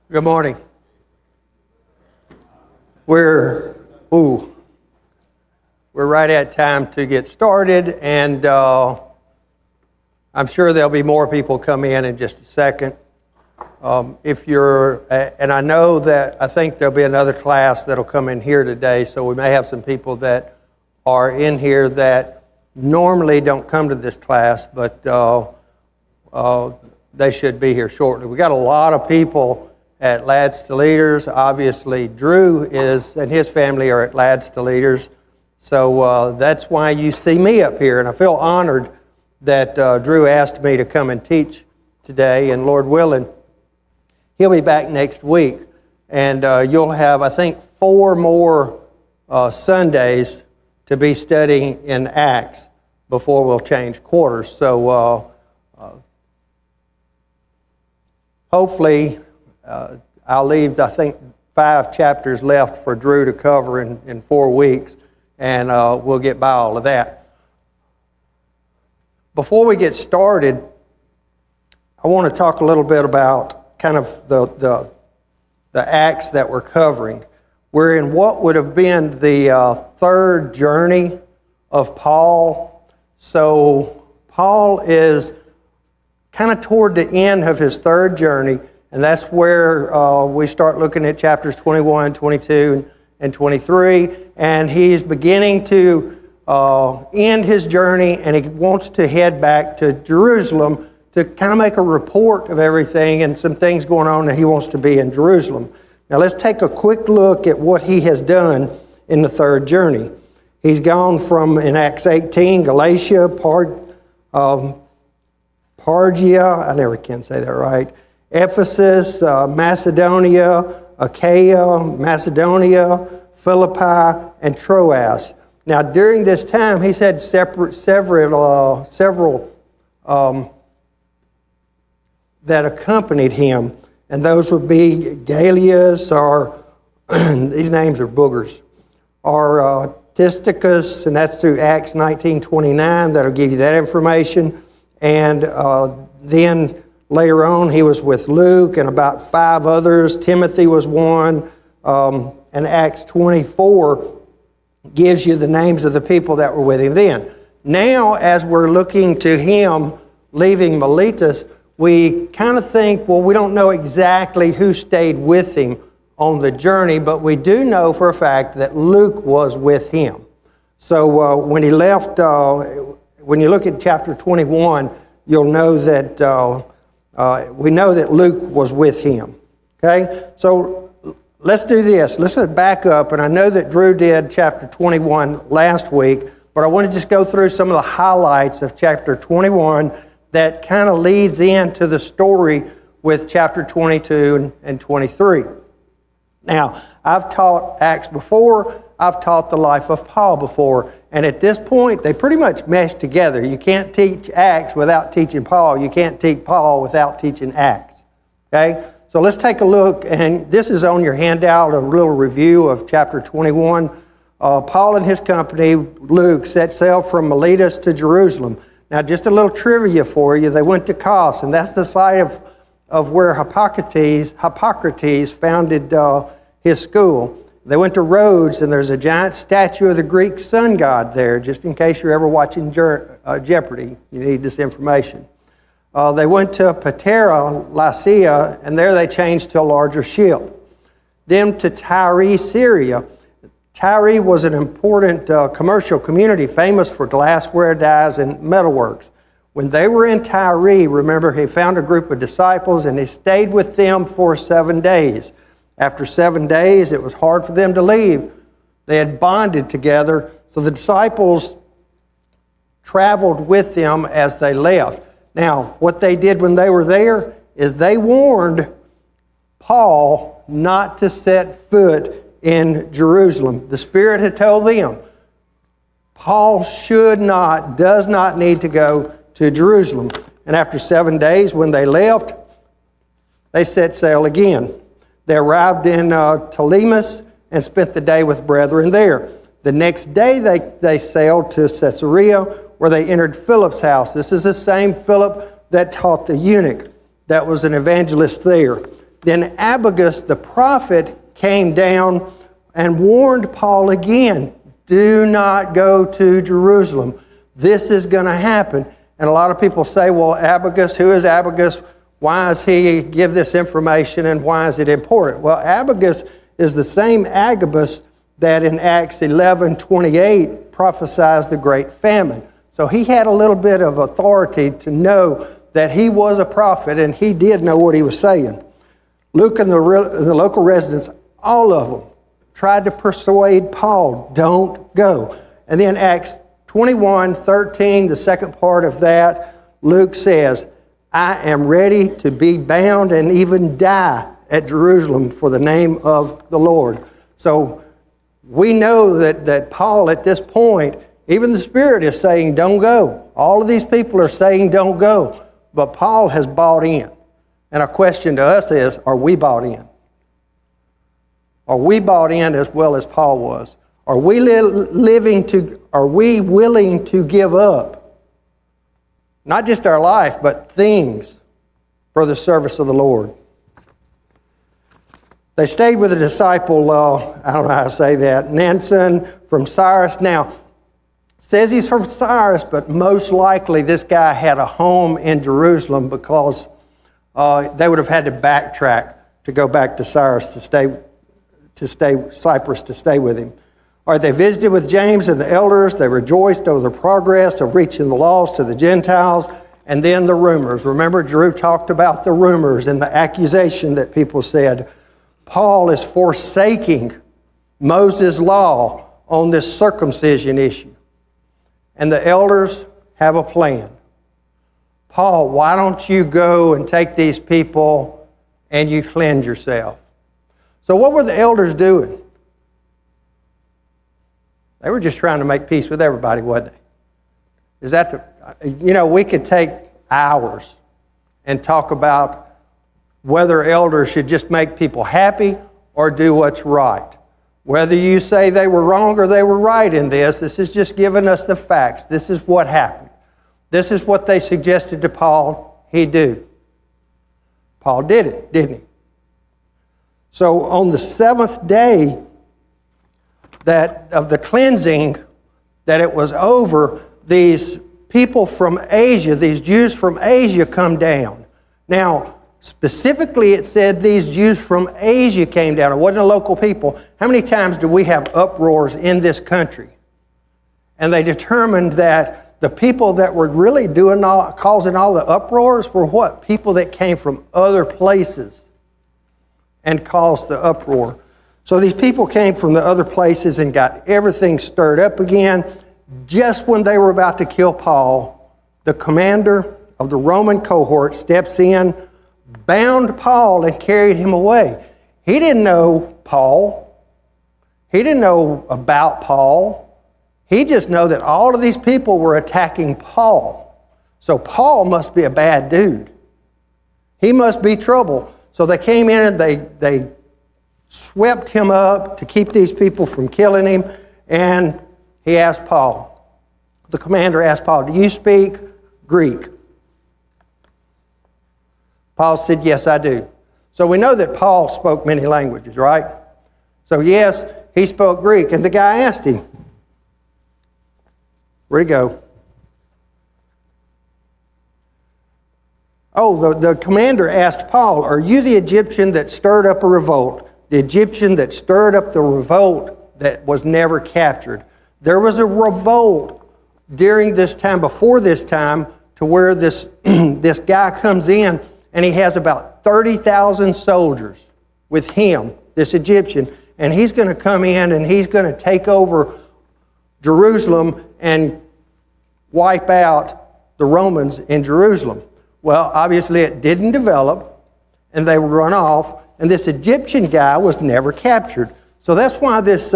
Good morning. We're right at time to get started, and I'm sure there'll be more people come in just a second. And I think there'll be another class that'll come in here today, so we may have some people that are in here that normally don't come to this class, but they should be here shortly. We got a lot of people at Lads to Leaders. Obviously, Drew and his family are at Lads to Leaders. So that's why you see me up here. And I feel honored that Drew asked me to come and teach today. And Lord willing, he'll be back next week. And you'll have, I think, 4 more Sundays to be studying in Acts before we'll change quarters. So hopefully, I'll leave, I think, 5 chapters left for Drew to cover in 4 weeks, and we'll get by all of that. Before we get started, I want to talk a little bit about kind of the acts that we're covering. We're in what would have been the 3rd journey of Paul. So Paul is kind of toward the end of his 3rd journey, and that's where we start looking at chapters 21, 22, and 23. And he's beginning to end his journey, and he wants to head back to Jerusalem to kind of make a report of everything and some things going on that he wants to be in Jerusalem. Now let's take a quick look at what he has done in the 3rd journey. He's gone from, in Acts 18, Galatia, Pargia, I never can say that right, Ephesus, Macedonia, Achaia, Macedonia, Philippi, and Troas. Now, during this time, he's had several that accompanied him, and those would be Gaius, or these names are boogers, or Tisticus, and that's through Acts 19:29. That'll give you that information. And then later on, he was with Luke and about 5 others. Timothy was one. And Acts 24 gives you the names of the people that were with him then. Now, as we're looking to him leaving Miletus, we kind of think, well, we don't know exactly who stayed with him on the journey, but we do know for a fact that Luke was with him. So when he left, when you look at chapter 21, you'll know that we know that Luke was with him. Okay? So let's do this. Let's back up. And I know that Drew did chapter 21 last week, but I want to just go through some of the highlights of chapter 21 that kind of leads into the story with chapter 22 and 23. Now, I've taught Acts before. I've taught the life of Paul before. And at this point, they pretty much mesh together. You can't teach Acts without teaching Paul. You can't teach Paul without teaching Acts. Okay? So let's take a look, and this is on your handout, a little review of chapter 21. Paul and his company, Luke, set sail from Miletus to Jerusalem. Now, just a little trivia for you. They went to Kos, and that's the site of where Hippocrates founded his school. They went to Rhodes, and there's a giant statue of the Greek sun god there, just in case you're ever watching Jeopardy. You need this information. They went to Patara, Lycia, and there they changed to a larger ship. Then to Tyre, Syria. Tyre was an important commercial community famous for glassware, dyes, and metalworks. When they were in Tyre, remember, he found a group of disciples, and he stayed with them for 7 days. After 7 days, it was hard for them to leave. They had bonded together, so the disciples traveled with them as they left. Now, what they did when they were there is they warned Paul not to set foot in Jerusalem. The Spirit had told them, Paul does not need to go to Jerusalem. And after 7 days, when they left, they set sail again. They arrived in Ptolemais and spent the day with brethren there. The next day they sailed to Caesarea, where they entered Philip's house. This is the same Philip that taught the eunuch, that was an evangelist there. Then Abagus the prophet came down and warned Paul again, do not go to Jerusalem. This is going to happen. And a lot of people say, well, Abagus, who is Abagus? Why does he give this information and why is it important? Well, Abagus is the same Agabus that in Acts 11:28 prophesies the great famine. So he had a little bit of authority to know that he was a prophet and he did know what he was saying. Luke and the local residents, all of them, tried to persuade Paul, don't go. And then Acts 21:13, the second part of that, Luke says, I am ready to be bound and even die at Jerusalem for the name of the Lord. So we know that Paul at this point, even the Spirit is saying don't go. All of these people are saying don't go. But Paul has bought in. And our question to us is, are we bought in? Are we bought in as well as Paul was? Are we willing to give up not just our life, but things for the service of the Lord? They stayed with a disciple, I don't know how to say that, Nansen from Cyrus. Now, it says he's from Cyrus, but most likely this guy had a home in Jerusalem because they would have had to backtrack to go back to Cyrus Cyprus to stay with him. Or they visited with James and the elders. They rejoiced over the progress of reaching the lost to the Gentiles. And then the rumors. Remember, Drew talked about the rumors and the accusation that people said, Paul is forsaking Moses' law on this circumcision issue. And the elders have a plan. Paul, why don't you go and take these people and you cleanse yourself? So what were the elders doing? They were just trying to make peace with everybody, wasn't they? We could take hours and talk about whether elders should just make people happy or do what's right. Whether you say they were wrong or they were right in this is just giving us the facts. This is what happened. This is what they suggested to Paul he do. Paul did it, didn't he? So on the seventh day of the cleansing, that it was over, these people from Asia, these Jews from Asia come down. Now, specifically it said these Jews from Asia came down. It wasn't a local people. How many times do we have uproars in this country? And they determined that the people that were really causing all the uproars were what? People that came from other places and caused the uproar. So these people came from the other places and got everything stirred up again. Just when they were about to kill Paul, the commander of the Roman cohort steps in, bound Paul, and carried him away. He didn't know Paul. He didn't know about Paul. He just knew that all of these people were attacking Paul. So Paul must be a bad dude. He must be trouble. So they came in and they swept him up to keep these people from killing him. And he asked Paul, the commander asked Paul, do you speak Greek? Paul said, yes, I do. So we know that Paul spoke many languages, right? So yes, he spoke Greek. And the guy asked him, where'd he go? Oh, the commander asked Paul, are you the Egyptian that stirred up a revolt? The Egyptian that stirred up the revolt that was never captured. There was a revolt during this time, before this time, to where this guy comes in and he has about 30,000 soldiers with him, this Egyptian, and he's going to come in and he's going to take over Jerusalem and wipe out the Romans in Jerusalem. Well, obviously it didn't develop, and they were run off, and this Egyptian guy was never captured. So that's why this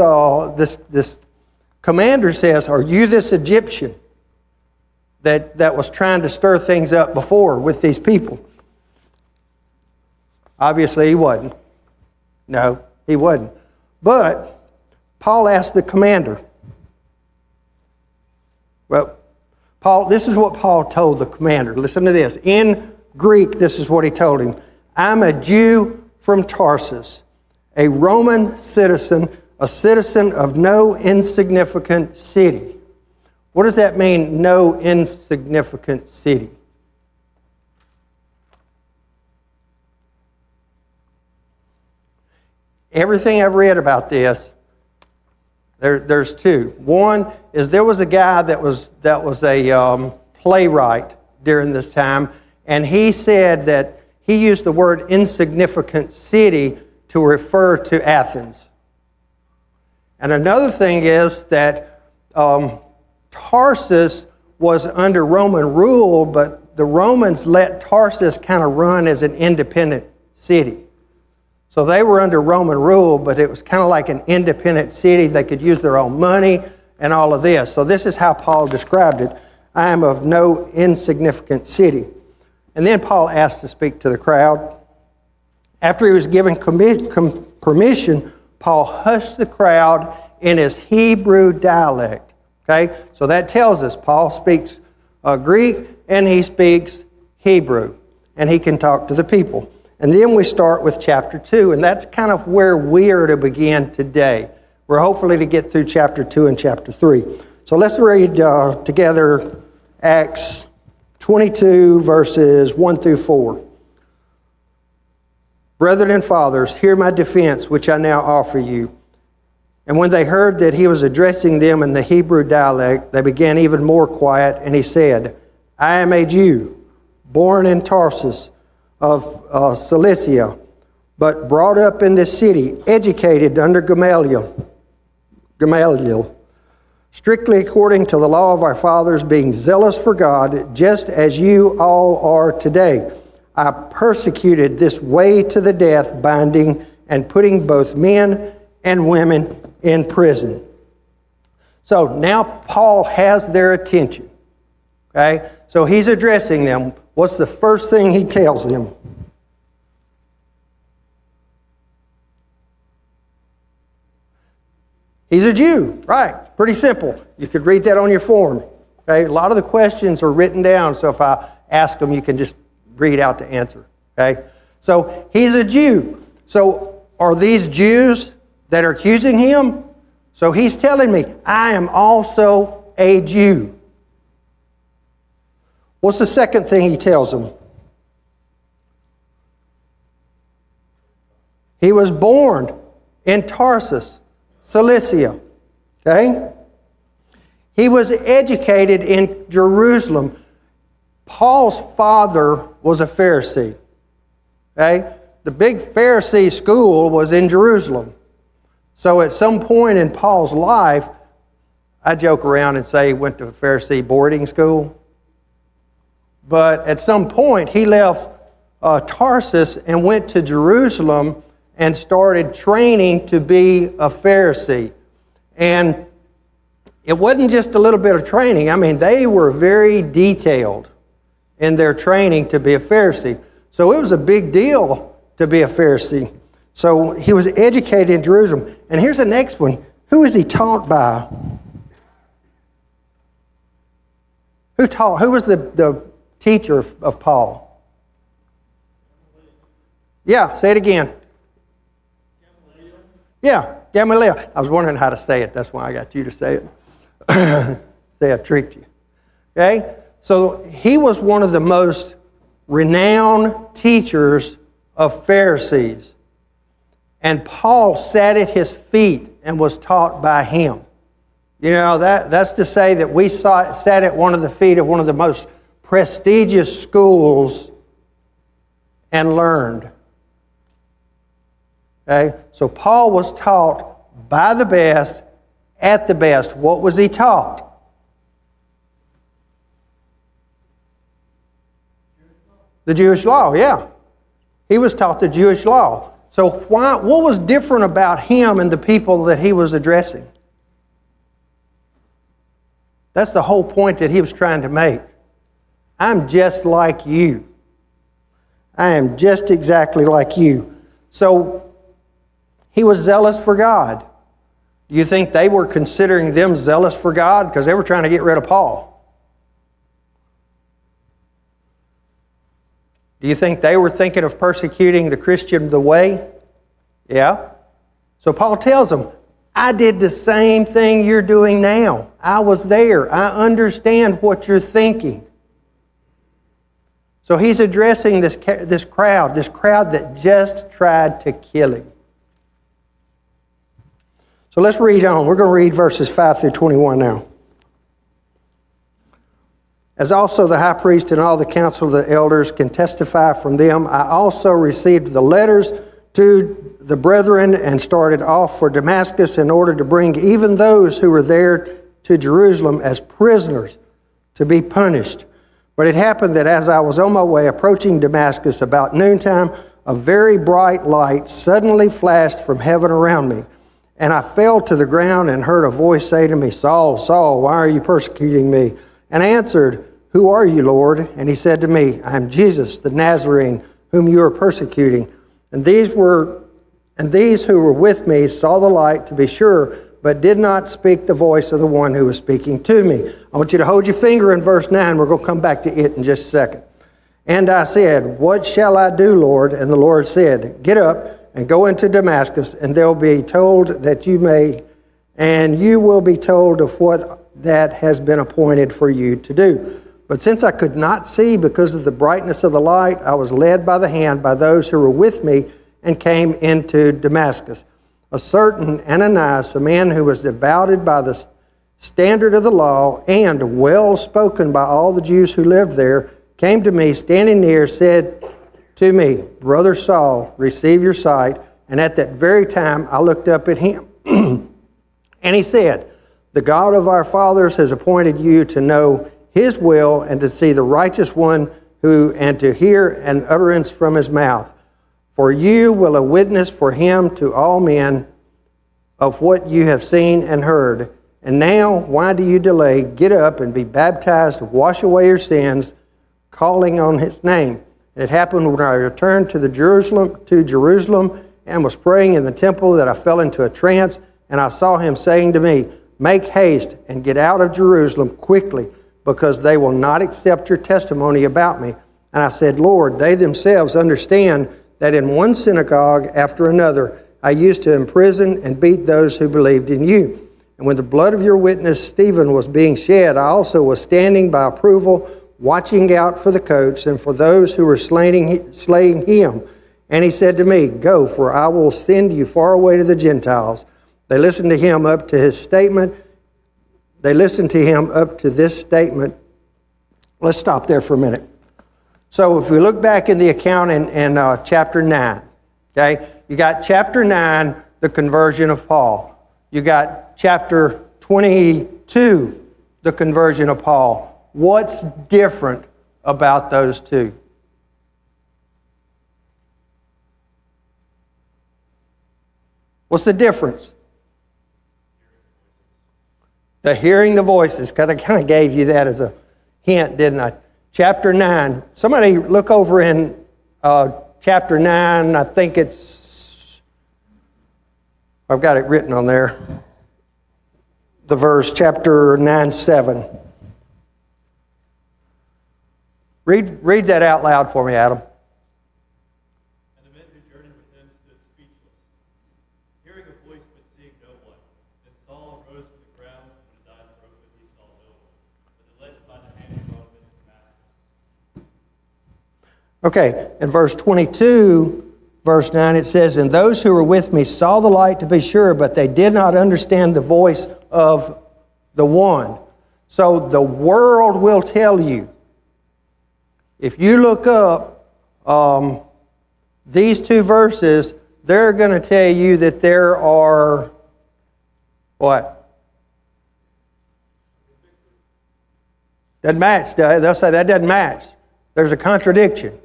commander says, are you this Egyptian that was trying to stir things up before with these people? Obviously he wasn't. No, he wasn't. But Paul asked the commander. Well, this is what Paul told the commander. Listen to this. In Greek, this is what he told him. I'm a Jew from Tarsus, a Roman citizen, a citizen of no insignificant city. What does that mean, no insignificant city? Everything I've read about this, there's two. One is there was a guy that was a playwright during this time, and he said that he used the word insignificant city to refer to Athens. And another thing is that Tarsus was under Roman rule, but the Romans let Tarsus kind of run as an independent city. So they were under Roman rule, but it was kind of like an independent city. They could use their own money and all of this. So this is how Paul described it. I am of no insignificant city. And then Paul asked to speak to the crowd. After he was given permission, Paul hushed the crowd in his Hebrew dialect. Okay? So that tells us Paul speaks Greek and he speaks Hebrew. And he can talk to the people. And then we start with chapter 2, and that's kind of where we are to begin today. We're hopefully to get through chapter 2 and chapter 3. So let's read together Acts 22, verses 1 through 4. Brethren and fathers, hear my defense, which I now offer you. And when they heard that he was addressing them in the Hebrew dialect, they began even more quiet, and he said, I am a Jew, born in Tarsus, of Cilicia, but brought up in this city, educated under Gamaliel, strictly according to the law of our fathers, being zealous for God, just as you all are today. I persecuted this way to the death, binding and putting both men and women in prison. So now Paul has their attention. Okay? So he's addressing them. What's the first thing he tells them? He's a Jew, right? Pretty simple. You could read that on your form. Okay? A lot of the questions are written down, so if I ask them, you can just read out the answer. Okay? So he's a Jew. So are these Jews that are accusing him? So he's telling me, I am also a Jew. What's the second thing he tells them? He was born in Tarsus, Cilicia. Okay? He was educated in Jerusalem. Paul's father was a Pharisee. Okay? The big Pharisee school was in Jerusalem. So at some point in Paul's life, I joke around and say he went to a Pharisee boarding school. But at some point, he left Tarsus and went to Jerusalem and started training to be a Pharisee. And it wasn't just a little bit of training. I mean, they were very detailed in their training to be a Pharisee. So it was a big deal to be a Pharisee. So he was educated in Jerusalem. And here's the next one. Who is he taught by? Who taught? Who was the teacher of Paul? Yeah, say it again. Yeah, Gamaliel. I was wondering how to say it. That's why I got you to say it. Say I tricked you. Okay? So he was one of the most renowned teachers of Pharisees. And Paul sat at his feet and was taught by him. You know, that's to say that we sat at one of the feet of one of the most prestigious schools and learned. Okay? So Paul was taught by the best, at the best. What was he taught? The Jewish law, yeah. He was taught the Jewish law. So what was different about him and the people that he was addressing? That's the whole point that he was trying to make. I'm just like you. I am just exactly like you. So he was zealous for God. Do you think they were considering them zealous for God? Because they were trying to get rid of Paul. Do you think they were thinking of persecuting the Christian the way? Yeah. So Paul tells them, I did the same thing you're doing now. I was there. I understand what you're thinking. So he's addressing this crowd that just tried to kill him. So let's read on. We're going to read verses 5 through 21 now. As also the high priest and all the council of the elders can testify from them, I also received the letters to the brethren and started off for Damascus in order to bring even those who were there to Jerusalem as prisoners to be punished. But it happened that as I was on my way approaching Damascus about noontime, a very bright light suddenly flashed from heaven around me. And I fell to the ground and heard a voice say to me, Saul, Saul, why are you persecuting me? And I answered, Who are you, Lord? And he said to me, I am Jesus, the Nazarene, whom you are persecuting. And these who were with me saw the light, to be sure, but did not speak the voice of the one who was speaking to me. I want you to hold your finger in verse 9. We're going to come back to it in just a second. And I said, What shall I do, Lord? And the Lord said, Get up and go into Damascus, and they'll be told that you will be told of what that has been appointed for you to do. But since I could not see because of the brightness of the light, I was led by the hand by those who were with me and came into Damascus. A certain Ananias, a man who was devoted by the standard of the law and well spoken by all the Jews who lived there, came to me, standing near, said to me, Brother Saul, receive your sight. And at that very time I looked up at him. And he said, The God of our fathers has appointed you to know his will and to see the righteous one and to hear an utterance from his mouth. For you will a witness for him to all men of what you have seen and heard. And now, why do you delay? Get up and be baptized, wash away your sins, calling on his name. And it happened when I returned to Jerusalem and was praying in the temple that I fell into a trance, and I saw him saying to me, Make haste and get out of Jerusalem quickly, because they will not accept your testimony about me. And I said, Lord, they themselves understand that in one synagogue after another I used to imprison and beat those who believed in you. And when the blood of your witness Stephen was being shed, I also was standing by approval, watching out for the coats and for those who were slaying him. And he said to me, Go, for I will send you far away to the Gentiles. They listened to him up to this statement. Let's stop there for a minute. So if we look back in the account in chapter 9, okay, you got chapter 9, the conversion of Paul. You got chapter 22, the conversion of Paul. What's different about those two? What's the difference? The hearing the voices, because I kind of gave you that as a hint, didn't I? Chapter 9. Somebody look over in chapter 9. I think I've got it written on there. The verse, chapter 9:7. Read that out loud for me, Adam. And the men who journeyed with him stood speechless, hearing a voice but seeing no one. And Saul arose from the ground, when his eyes were opened, he saw no one, but they led him by the hand and brought him into Damascus. Okay, in verse 22, verse 9, it says, And those who were with me saw the light, to be sure, but they did not understand the voice of the one. So the world will tell you, if you look up these two verses, they're going to tell you that there are what? Doesn't match. They'll say that doesn't match. There's a contradiction.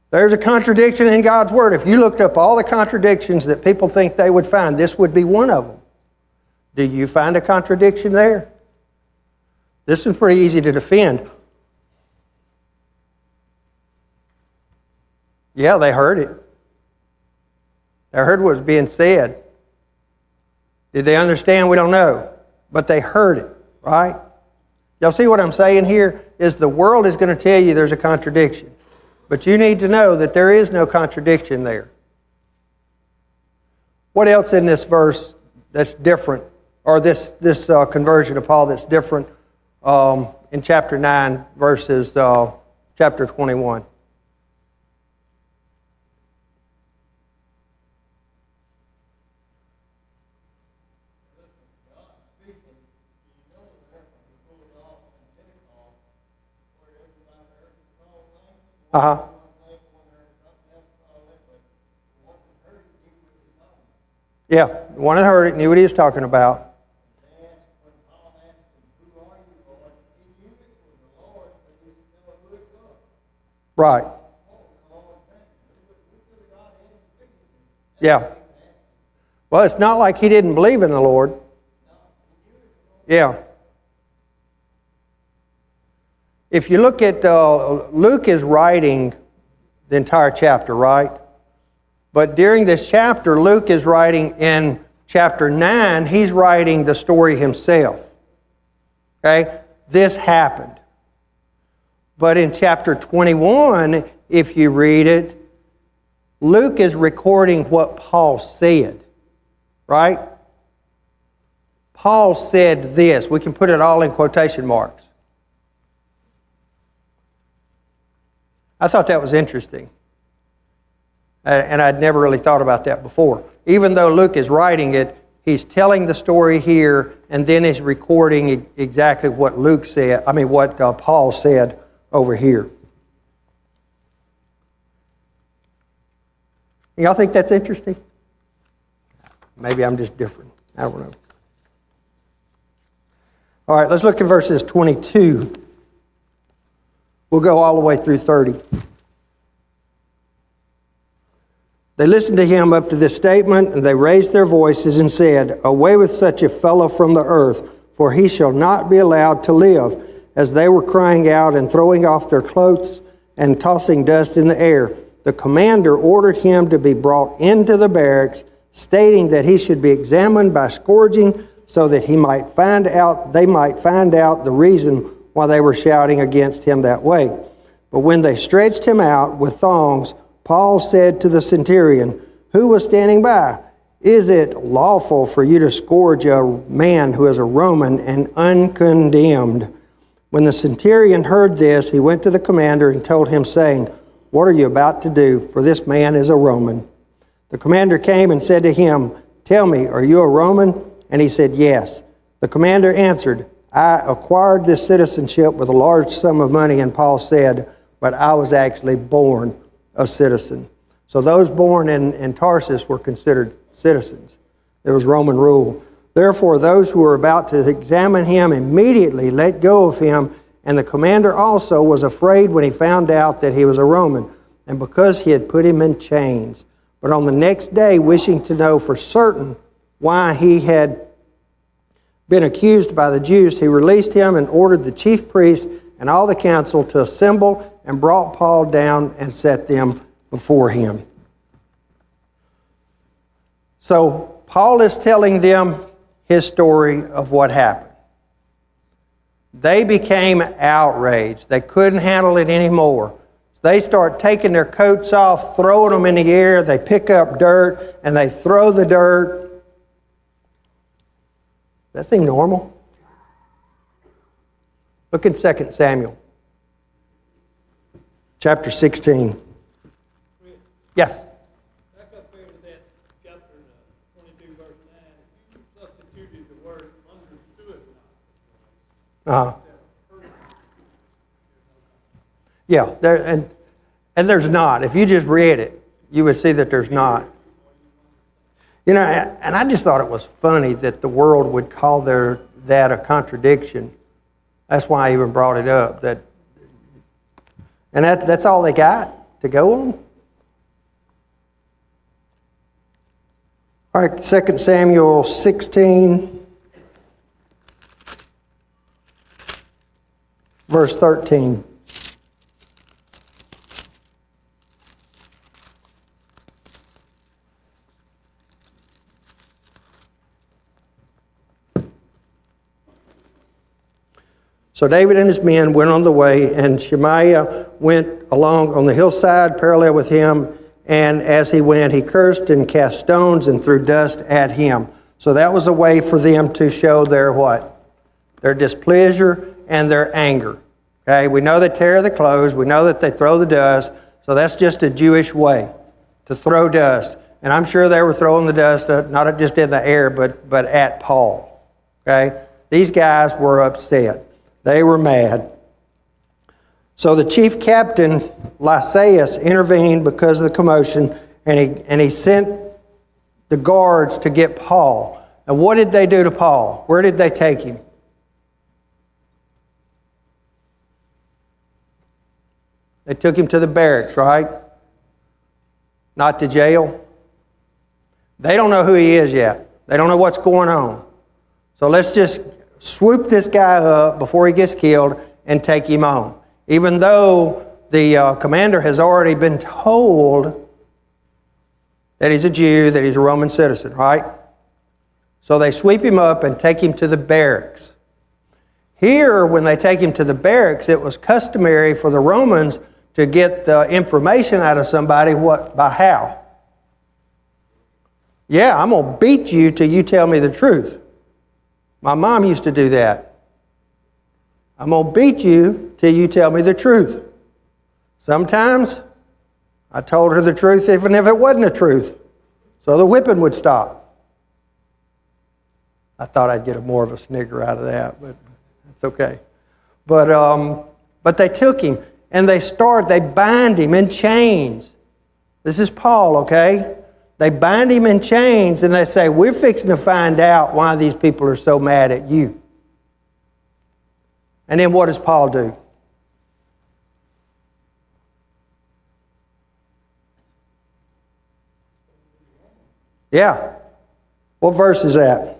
There's a contradiction in God's Word. If you looked up all the contradictions that people think they would find, this would be one of them. Do you find a contradiction there? This is pretty easy to defend. Yeah, they heard it. They heard what was being said. Did they understand? We don't know. But they heard it, right? Y'all see what I'm saying here? Is the world is going to tell you there's a contradiction. But you need to know that there is no contradiction there. What else in this verse that's different, or this conversion of Paul that's different in chapter 9 versus chapter 21? Uh-huh. Yeah, the one that heard it knew what he was talking about. Right. Yeah. Well, it's not like he didn't believe in the Lord. Yeah. If you look at, Luke is writing the entire chapter, right? But during this chapter, Luke is writing in chapter 9, he's writing the story himself. Okay? This happened. But in chapter 21, if you read it, Luke is recording what Paul said. Right? Paul said this. We can put it all in quotation marks. I thought that was interesting. And I'd never really thought about that before. Even though Luke is writing it, he's telling the story here, and then he's recording exactly what what Paul said over here. Y'all think that's interesting? Maybe I'm just different. I don't know. All right, let's look at verses 22. We'll go all the way through 30. They listened to him up to this statement, and they raised their voices and said, "Away with such a fellow from the earth, for he shall not be allowed to live." As they were crying out and throwing off their clothes and tossing dust in the air, the commander ordered him to be brought into the barracks, stating that he should be examined by scourging, so that they might find out the reason why they were shouting against him that way. But when they stretched him out with thongs, Paul said to the centurion, who was standing by, "Is it lawful for you to scourge a man who is a Roman and uncondemned?" When the centurion heard this, he went to the commander and told him, saying, "What are you about to do? For this man is a Roman." The commander came and said to him, "Tell me, are you a Roman?" And he said, "Yes." The commander answered, "I acquired this citizenship with a large sum of money." And Paul said, "But I was actually born a citizen." So those born in Tarsus were considered citizens. There was Roman rule. Therefore, those who were about to examine him immediately let go of him, and the commander also was afraid when he found out that he was a Roman, and because he had put him in chains. But on the next day, wishing to know for certain why he had been accused by the Jews, he released him and ordered the chief priests and all the council to assemble, and brought Paul down and set them before him. So Paul is telling them his story of what happened. They became outraged. They couldn't handle it anymore. So they start taking their coats off, throwing them in the air. They pick up dirt and they throw the dirt. Does that seem normal? Look in 2 Samuel. Chapter 16. Yes? Back up there to that chapter 22, verse 9. If you substituted the word understood not. Yeah, and there's not. If you just read it, you would see that there's not. You know, and I just thought it was funny that the world would call that a contradiction. That's why I even brought it up. And that's all they got to go on. All right, 2 Samuel 16, verse 13. So David and his men went on the way, and Shemaiah went along on the hillside parallel with him, and as he went, he cursed and cast stones and threw dust at him. So that was a way for them to show their what? Their displeasure and their anger. Okay, we know they tear the clothes, we know that they throw the dust, so that's just a Jewish way to throw dust. And I'm sure they were throwing the dust, not just in the air, but at Paul. Okay, these guys were upset. They were mad. So the chief captain, Lysias, intervened because of the commotion, and he sent the guards to get Paul. And what did they do to Paul? Where did they take him? They took him to the barracks, right? Not to jail. They don't know who he is yet. They don't know what's going on. So let's just swoop this guy up before he gets killed and take him on. Even though the commander has already been told that he's a Jew, that he's a Roman citizen, right? So they sweep him up and take him to the barracks. Here, when they take him to the barracks, it was customary for the Romans to get the information out of somebody, by how? Yeah, I'm going to beat you till you tell me the truth. My mom used to do that. I'm going to beat you till you tell me the truth. Sometimes I told her the truth even if it wasn't the truth, so the whipping would stop. I thought I'd get more of a snigger out of that, but that's okay. But they took him and they bind him in chains. This is Paul, okay? They bind him in chains and they say, we're fixing to find out why these people are so mad at you. And then what does Paul do? Yeah. What verse is that?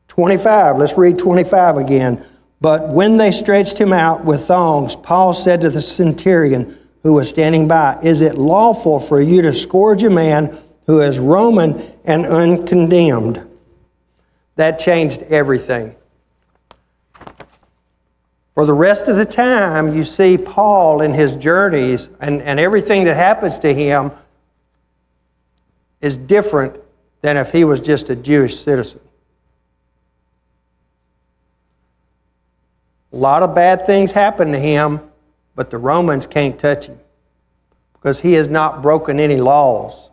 25. Let's read 25 again. But when they stretched him out with thongs, Paul said to the centurion who was standing by, is it lawful for you to scourge a man who is Roman and uncondemned? That changed everything. For the rest of the time, you see Paul in his journeys and everything that happens to him is different than if he was just a Jewish citizen. A lot of bad things happen to him, but the Romans can't touch him because he has not broken any laws.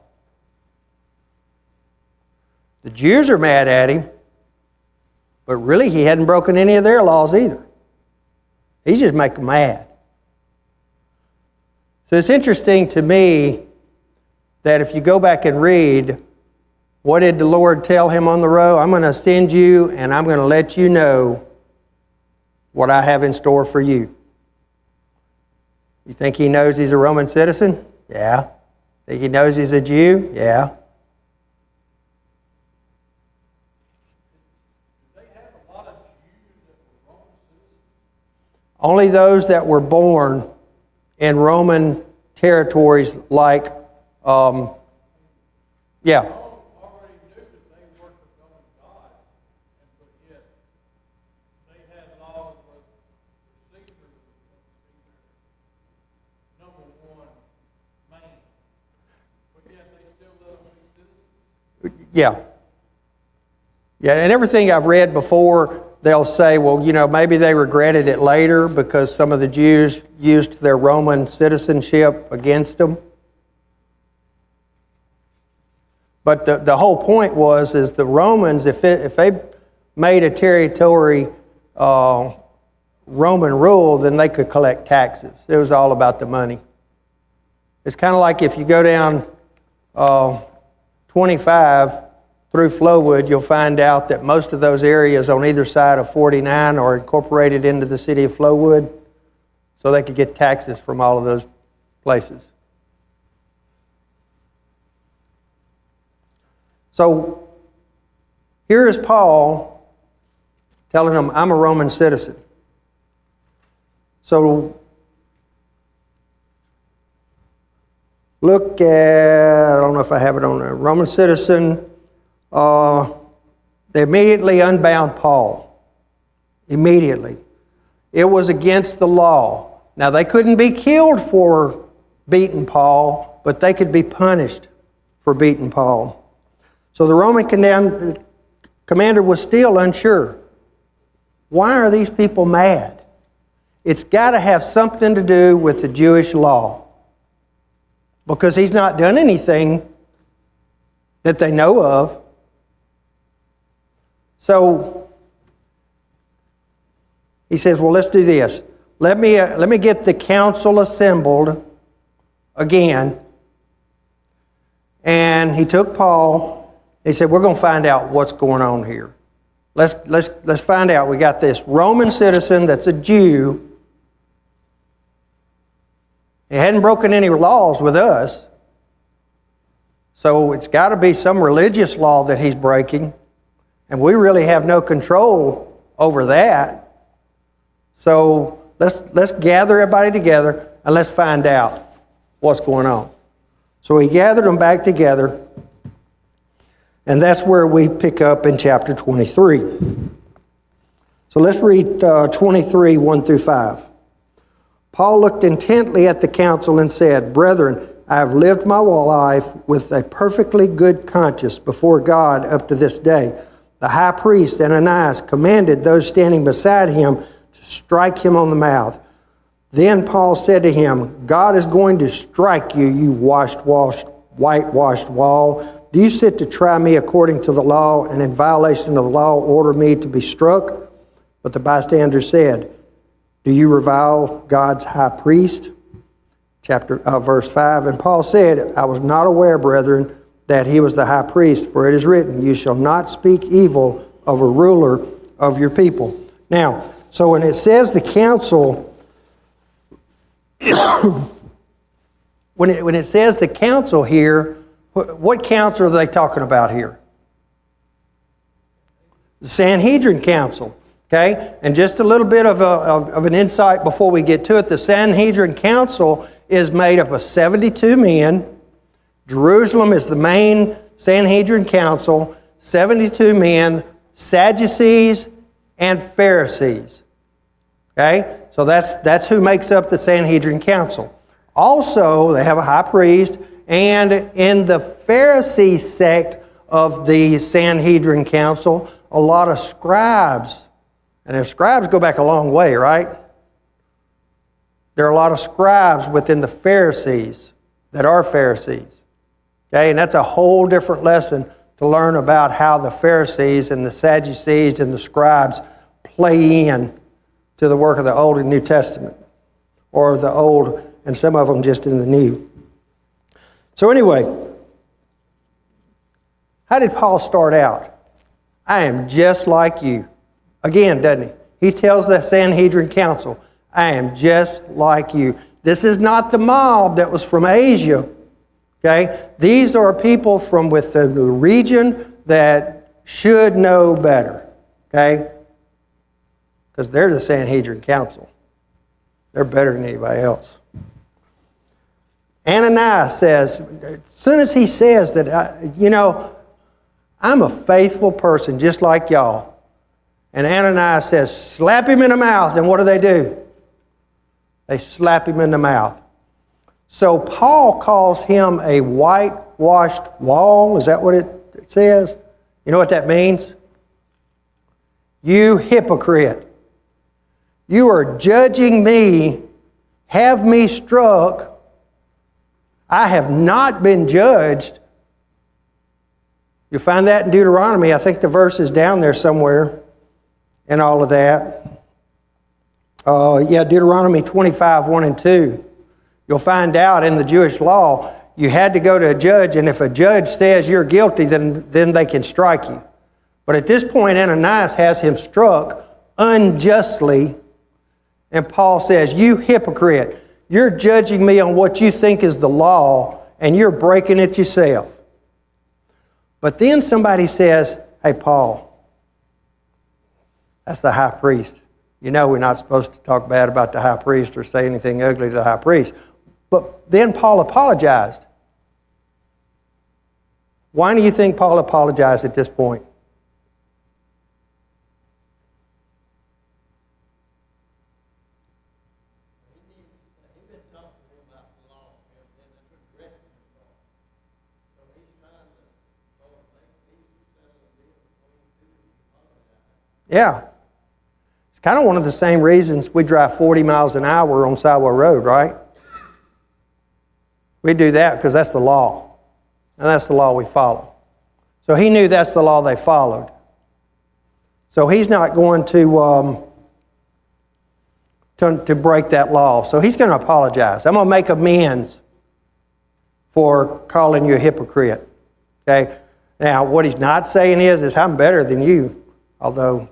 The Jews are mad at him, but really he hadn't broken any of their laws either. He's just making them mad. So it's interesting to me that if you go back and read, what did the Lord tell him on the road? I'm going to send you and I'm going to let you know what I have in store for you. You think he knows he's a Roman citizen? Yeah. Think he knows he's a Jew? Yeah. Only those that were born in Roman territories like, yeah. Already knew that they worshiped Roman God, but yet they had laws where Caesar was their number one man. But yet they still love to be citizens. Yeah. Yeah, and everything I've read before, they'll say, well, you know, maybe they regretted it later because some of the Jews used their Roman citizenship against them. But the whole point is the Romans, if they made a territory Roman rule, then they could collect taxes. It was all about the money. It's kind of like if you go down 25 through Flowood, you'll find out that most of those areas on either side of 49 are incorporated into the city of Flowood, so they could get taxes from all of those places. So here is Paul telling them, I'm a Roman citizen. So look at, I don't know if I have it on there, Roman citizen. They immediately unbound Paul. Immediately. It was against the law. Now, they couldn't be killed for beating Paul, but they could be punished for beating Paul. So the Roman commander was still unsure. Why are these people mad? It's got to have something to do with the Jewish law, because he's not done anything that they know of. So he says, well, let's do this. Let me get the council assembled again. And he took Paul. He said, we're going to find out what's going on here. Let's find out. We got this Roman citizen that's a Jew. He hadn't broken any laws with us. So it's got to be some religious law that he's breaking. And we really have no control over that. So let's gather everybody together and let's find out what's going on. So he gathered them back together. And that's where we pick up in chapter 23. So let's read 23, 1 through 5. Paul looked intently at the council and said, Brethren, I have lived my life with a perfectly good conscience before God up to this day. The high priest Ananias commanded those standing beside him to strike him on the mouth. Then Paul said to him, God is going to strike you, you whitewashed wall. Do you sit to try me according to the law, and in violation of the law order me to be struck? But the bystander said, do you revile God's high priest? Verse 5, and Paul said, I was not aware, brethren, that he was the high priest, for it is written, you shall not speak evil of a ruler of your people. Now, so when it says the council, when it says the council here, what council are they talking about here? The Sanhedrin council. Okay? And just a little bit of an insight before we get to it. The Sanhedrin council is made up of 72 men. Jerusalem is the main Sanhedrin council. 72 men, Sadducees and Pharisees. Okay? So that's who makes up the Sanhedrin council. Also, they have a high priest. And in the Pharisee sect of the Sanhedrin council, a lot of scribes. And if scribes go back a long way, right? There are a lot of scribes within the Pharisees that are Pharisees. Okay, and that's a whole different lesson to learn about how the Pharisees and the Sadducees and the scribes play in to the work of the Old and New Testament, or the Old and some of them just in the New. So anyway, how did Paul start out? I am just like you. Again, doesn't he? He tells the Sanhedrin council, I am just like you. This is not the mob that was from Asia. Okay? These are people from within the region that should know better. Okay? Because they're the Sanhedrin council. They're better than anybody else. Ananias says, as soon as he says that, I'm a faithful person just like y'all. And Ananias says, slap him in the mouth. And what do? They slap him in the mouth. So Paul calls him a whitewashed wall. Is that what it says? You know what that means? You hypocrite. You are judging me, have me struck. I have not been judged. You'll find that in Deuteronomy. I think the verse is down there somewhere and all of that. Deuteronomy 25, 1 and 2. You'll find out in the Jewish law, you had to go to a judge, and if a judge says you're guilty, then they can strike you. But at this point, Ananias has him struck unjustly, and Paul says, you hypocrite, you're judging me on what you think is the law, and you're breaking it yourself. But then somebody says, hey, Paul, that's the high priest. You know we're not supposed to talk bad about the high priest or say anything ugly to the high priest. But then Paul apologized. Why do you think Paul apologized at this point? Yeah. It's kind of one of the same reasons we drive 40 miles an hour on Sidewell Road, right? We do that because that's the law. And that's the law we follow. So he knew that's the law they followed. So he's not going to break that law. So he's going to apologize. I'm going to make amends for calling you a hypocrite. Okay? Now, what he's not saying is I'm better than you, although it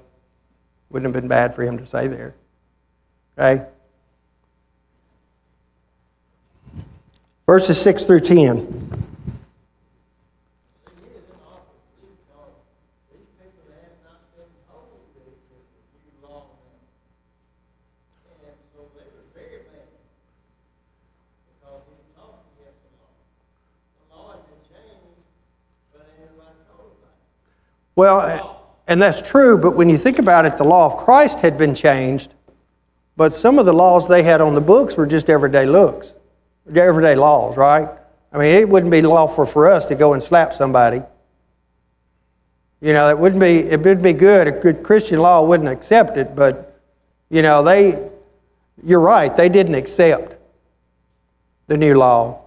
wouldn't have been bad for him to say there. Okay? Verses 6 through 10. Well, and that's true, but when you think about it, the law of Christ had been changed, but some of the laws they had on the books were just everyday laws, right? I mean, it wouldn't be lawful for us to go and slap somebody. You know, it would be good. A good Christian law wouldn't accept it, but, you know, you're right, they didn't accept the new law.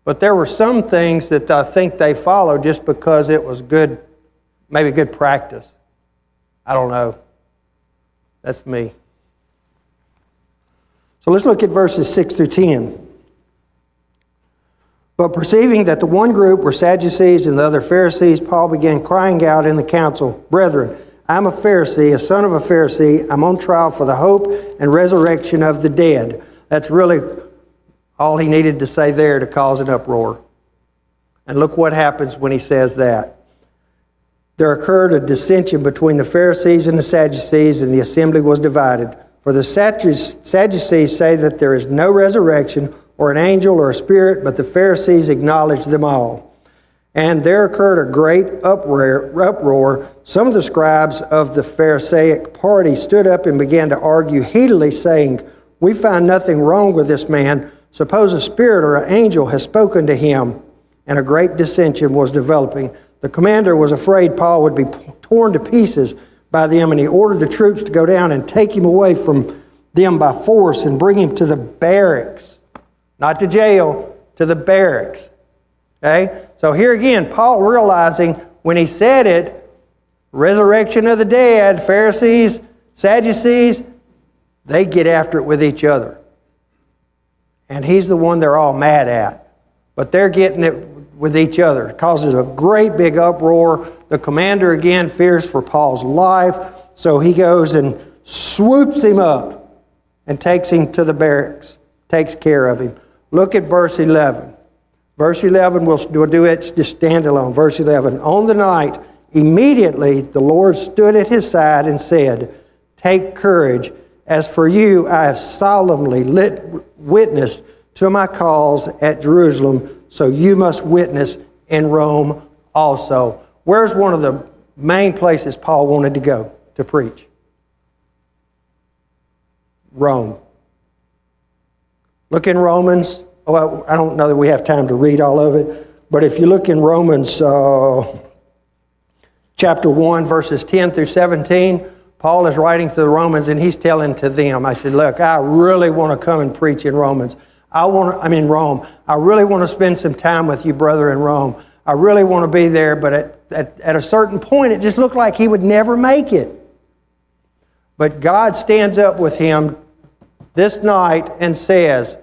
But there were some things that I think they followed just because it was good, maybe good practice. I don't know. That's me. So let's look at verses 6 through 10. But perceiving that the one group were Sadducees and the other Pharisees, Paul began crying out in the council, "Brethren, I'm a Pharisee, a son of a Pharisee. I'm on trial for the hope and resurrection of the dead." That's really all he needed to say there to cause an uproar. And look what happens when he says that. There occurred a dissension between the Pharisees and the Sadducees, and the assembly was divided. For the Sadducees say that there is no resurrection or an angel or a spirit, but the Pharisees acknowledge them all. And there occurred a great uproar. Some of the scribes of the Pharisaic party stood up and began to argue heatedly, saying, "We find nothing wrong with this man. Suppose a spirit or an angel has spoken to him." And a great dissension was developing. The commander was afraid Paul would be torn to pieces by them, and he ordered the troops to go down and take him away from them by force and bring him to the barracks. Not to jail, to the barracks. Okay? So here again, Paul realizing when he said it, resurrection of the dead, Pharisees, Sadducees, they get after it with each other. And he's the one they're all mad at. But they're getting it with each other. It causes a great big uproar. The commander again fears for Paul's life. So he goes and swoops him up and takes him to the barracks, takes care of him. Look at verse 11. Verse 11, we'll do it just standalone. Verse 11, on the night, immediately the Lord stood at his side and said, "Take courage. As for you, I have solemnly witness to my cause at Jerusalem, so you must witness in Rome also." Where's one of the main places Paul wanted to go to preach? Rome. Look in Romans. Well, I don't know that we have time to read all of it, but if you look in Romans chapter 1, verses 10 through 17, Paul is writing to the Romans and he's telling to them, I said, look, I really want to come and preach in Rome. I'm in Rome. I really want to spend some time with you, brother, in Rome. I really want to be there, but at a certain point, it just looked like he would never make it. But God stands up with him this night and says,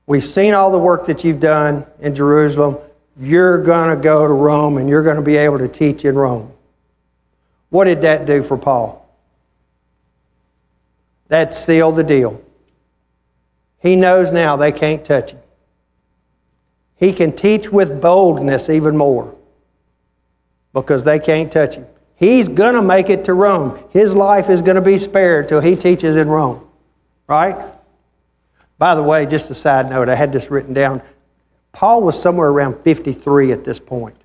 we've seen all the work that you've done in Jerusalem. You're going to go to Rome and you're going to be able to teach in Rome. What did that do for Paul? That sealed the deal. He knows now they can't touch him. He can teach with boldness even more because they can't touch him. He's going to make it to Rome. His life is going to be spared till he teaches in Rome. Right? By the way, just a side note, I had this written down. Paul was somewhere around 53 at this point.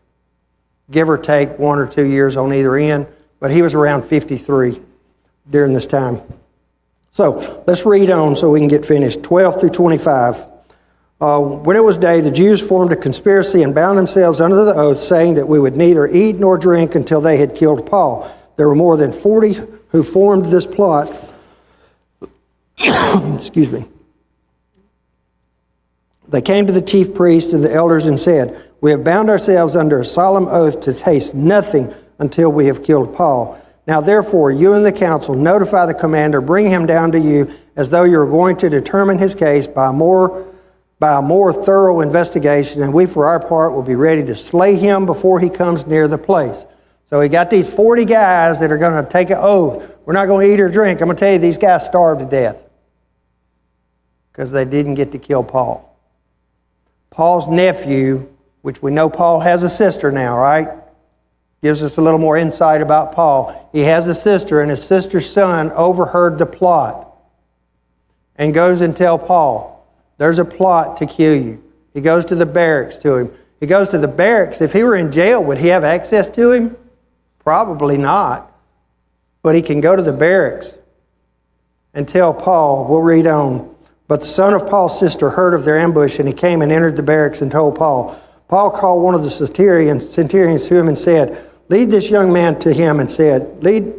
Give or take 1 or 2 years on either end, but he was around 53 during this time. So let's read on so we can get finished. 12 through 25. When it was day, the Jews formed a conspiracy and bound themselves under the oath, saying that we would neither eat nor drink until they had killed Paul. There were more than 40 who formed this plot. Excuse me. They came to the chief priests and the elders and said, "We have bound ourselves under a solemn oath to taste nothing until we have killed Paul. Now therefore, you and the council notify the commander, bring him down to you, as though you are going to determine his case by a more thorough investigation, and we for our part will be ready to slay him before he comes near the place." So he got these 40 guys that are going to take an oath. We're not going to eat or drink. I'm going to tell you, these guys starved to death because they didn't get to kill Paul. Paul's nephew, which we know Paul has a sister now, right? Gives us a little more insight about Paul. He has a sister, and his sister's son overheard the plot and goes and tells Paul, "There's a plot to kill you." He goes to the barracks to him. He goes to the barracks. If he were in jail, would he have access to him? Probably not. But he can go to the barracks and tell Paul, we'll read on. But the son of Paul's sister heard of their ambush, and he came and entered the barracks and told Paul. Paul called one of the centurions to him and said, "Lead this young man to him," and said, "Lead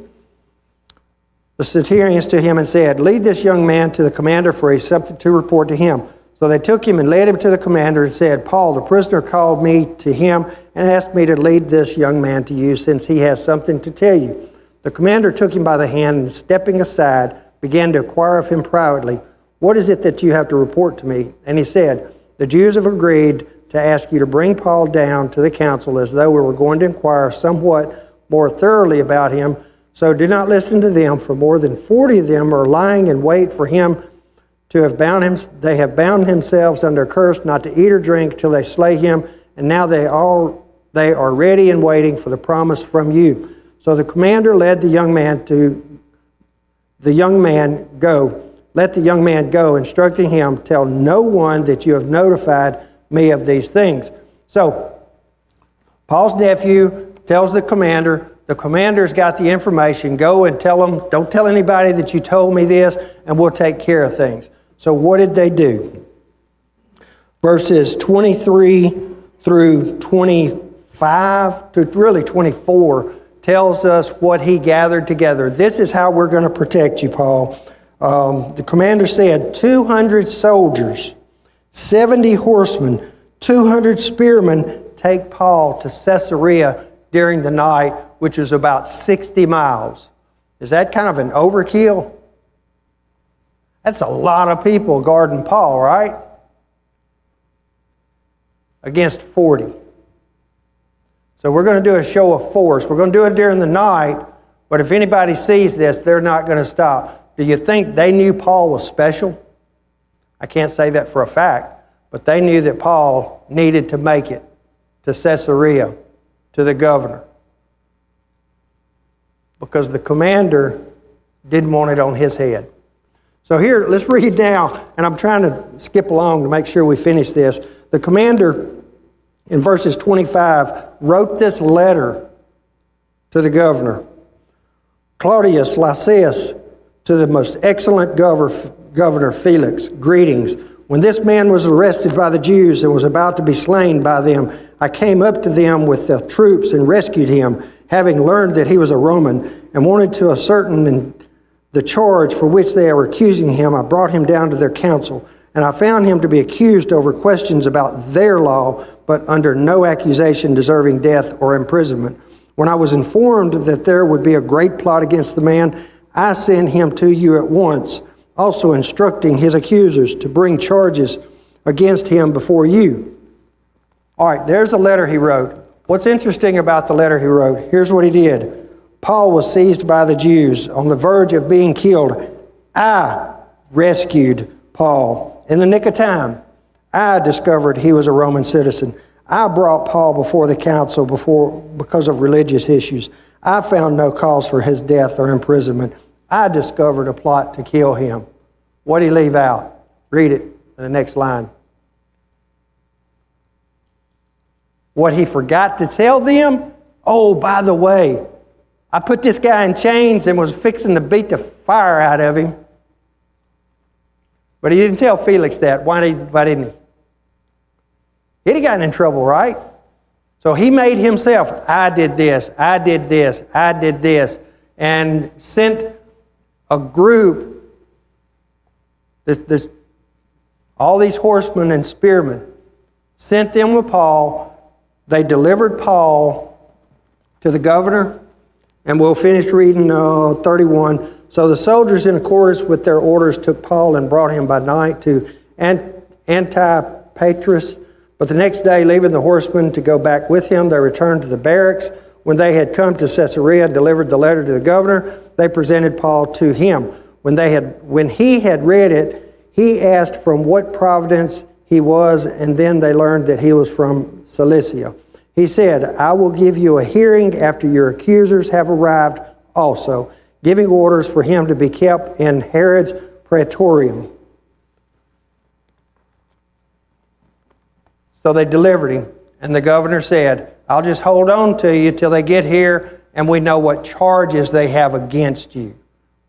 the centurions to him and said, lead this young man to the commander, for he has something to report to him." So they took him and led him to the commander and said, "Paul, the prisoner, called me to him and asked me to lead this young man to you, since he has something to tell you." The commander took him by the hand and, stepping aside, began to inquire of him privately, "What is it that you have to report to me?" And he said, "The Jews have agreed to ask you to bring Paul down to the council, as though we were going to inquire somewhat more thoroughly about him. So do not listen to them, for more than 40 of them are lying in wait for him to have bound him. They have bound themselves under a curse not to eat or drink till they slay him, and now they are ready and waiting for the promise from you." So the commander led the young man go. Let the young man go, instructing him, "Tell no one that you have notified me of these things." So Paul's nephew tells the commander's got the information, "Go and tell them, don't tell anybody that you told me this, and we'll take care of things." So what did they do? Verses 23 through 25 to really 24 tells us what he gathered together. "This is how we're going to protect you, Paul." The commander said, 200 soldiers, 70 horsemen, 200 spearmen take Paul to Caesarea during the night, which was about 60 miles. Is that kind of an overkill? That's a lot of people guarding Paul, right? Against 40. So we're going to do a show of force. We're going to do it during the night, but if anybody sees this, they're not going to stop. Do you think they knew Paul was special? I can't say that for a fact, but they knew that Paul needed to make it to Caesarea, to the governor, because the commander didn't want it on his head. So here, let's read now, and I'm trying to skip along to make sure we finish this. The commander, in verses 25, wrote this letter to the governor. "Claudius Lysias, to the most excellent governor Felix, greetings. When this man was arrested by the Jews and was about to be slain by them, I came up to them with the troops and rescued him, having learned that he was a Roman, and wanted to ascertain the charge for which they were accusing him. I brought him down to their council, and I found him to be accused over questions about their law, but under no accusation deserving death or imprisonment. When I was informed that there would be a great plot against the man, I sent him to you at once, also instructing his accusers to bring charges against him before you." All right, there's a letter he wrote. What's interesting about the letter he wrote? Here's what he did. Paul was seized by the Jews on the verge of being killed. I rescued Paul in the nick of time. I discovered he was a Roman citizen. I brought Paul before the council because of religious issues. I found no cause for his death or imprisonment. I discovered a plot to kill him. What did he leave out? Read it in the next line. What he forgot to tell them? Oh, by the way, I put this guy in chains and was fixing to beat the fire out of him. But he didn't tell Felix that. Why didn't he? He'd have gotten in trouble, right? So he made himself, I did this, I did this, I did this, and sent a group, all these horsemen and spearmen, sent them with Paul. They delivered Paul to the governor, and we'll finish reading 31. So the soldiers, in accordance with their orders, took Paul and brought him by night to Antipatris. But the next day, leaving the horsemen to go back with him, they returned to the barracks. When they had come to Caesarea and delivered the letter to the governor, they presented Paul to him. When he had read it, he asked from what province he was, and then they learned that he was from Cilicia. He said, I will give you a hearing after your accusers have arrived also, giving orders for him to be kept in Herod's praetorium. So they delivered him, and the governor said, I'll just hold on to you till they get here and we know what charges they have against you.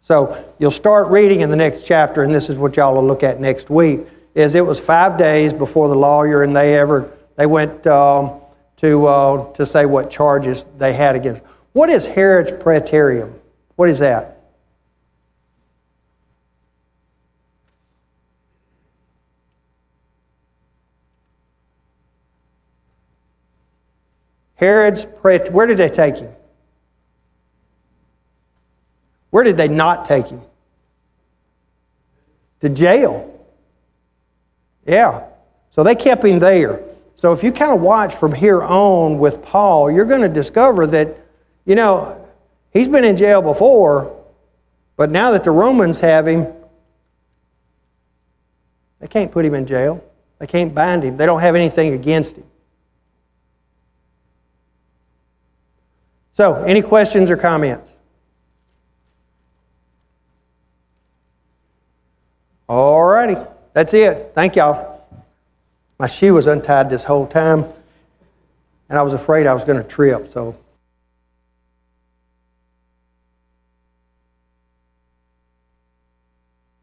So you'll start reading in the next chapter, and this is what y'all will look at next week, is it was 5 days before the lawyer and they went to say what charges they had against. What is Herod's praetorium? What is that? Where did they take him? Where did they not take him? To jail. Yeah. So they kept him there. So if you kind of watch from here on with Paul, you're going to discover that, he's been in jail before, but now that the Romans have him, they can't put him in jail. They can't bind him. They don't have anything against him. So, any questions or comments? All righty. That's it. Thank y'all. My shoe was untied this whole time, and I was afraid I was going to trip, so